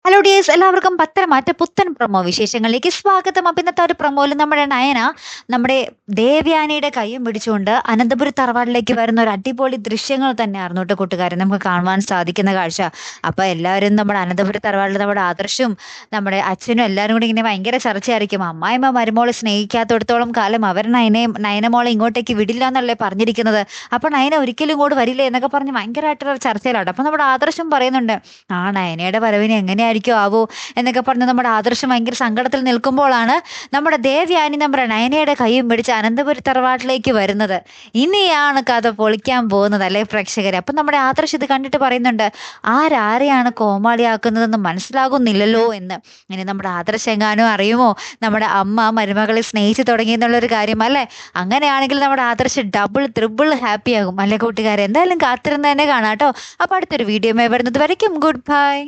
Hello dears, എല്ലാവർക്കും പത്തരമാറ്റ പുത്തൻ promo വിശേഷങ്ങളിലേക്ക് സ്വാഗതം. അപ്പൊ ഇന്നത്തെ ഒരു പ്രൊമോയിൽ നമ്മുടെ നയന നമ്മുടെ ദേവയാനിയുടെ കൈയും പിടിച്ചുകൊണ്ട് അനന്തപുരി തറവാടിലേക്ക് വരുന്ന ഒരു അടിപൊളി ദൃശ്യങ്ങൾ തന്നെയായിരുന്നു കേട്ടോ കൂട്ടുകാരെ, നമുക്ക് കാണുവാൻ സാധിക്കുന്ന കാഴ്ച. അപ്പൊ എല്ലാവരും നമ്മുടെ അനന്തപുരി തറവാടിൽ നമ്മുടെ ആദർശും നമ്മുടെ അച്ഛനും എല്ലാവരും കൂടി ഇങ്ങനെ ഭയങ്കര ചർച്ചയായിരിക്കും. അമ്മായിമ്മ മരുമോളെ സ്നേഹിക്കാത്തടത്തോളം കാലം അവർ നയനമോളെ ഇങ്ങോട്ടേക്ക് വിടില്ല എന്നല്ലേ പറഞ്ഞിരിക്കുന്നത്. അപ്പൊ നയന ഒരിക്കലും ഇങ്ങോട്ട് വരില്ലേ എന്നൊക്കെ പറഞ്ഞ് ഭയങ്കരമായിട്ടുള്ള ചർച്ചയിലാണ്. അപ്പൊ നമ്മുടെ ആദർശം പറയുന്നുണ്ട്, ആ നയനയുടെ വരവിന് എങ്ങനെയായിരിക്കും ആവോ എന്നൊക്കെ പറഞ്ഞ് നമ്മുടെ ആദർശം ഭയങ്കര സങ്കടത്തിൽ നിൽക്കുമ്പോഴാണ് നമ്മുടെ ദേവയാനി നമ്മുടെ നയനയുടെ കൈയും പിടിച്ച് അനന്തപുരി തറവാട്ടിലേക്ക് വരുന്നത്. ഇനിയാണ് കഥ പൊളിക്കാൻ പോകുന്നത് അല്ലേ പ്രേക്ഷകരെ. അപ്പൊ നമ്മുടെ ആദർശം ഇത് കണ്ടിട്ട് പറയുന്നുണ്ട്, ആരാരെയാണ് കോമാളിയാക്കുന്നതെന്ന് മനസ്സിലാകുന്നില്ലല്ലോ എന്ന്. ഇനി നമ്മുടെ ആദർശം എങ്ങാനും അറിയുമോ നമ്മുടെ അമ്മ മരുമകളെ സ്നേഹിച്ചു തുടങ്ങി എന്നുള്ളൊരു കാര്യം അല്ലേ? അങ്ങനെയാണെങ്കിൽ നമ്മുടെ ആദർശം ഡബിൾ ത്രിബിൾ ഹാപ്പി ആകും അല്ലേ കൂട്ടുകാരെ. എന്തായാലും കാത്തിരുന്ന് തന്നെ കാണാം കേട്ടോ. അപ്പൊ അടുത്തൊരു വീഡിയോ വരുന്നത് വരയ്ക്കും ഗുഡ് ബൈ.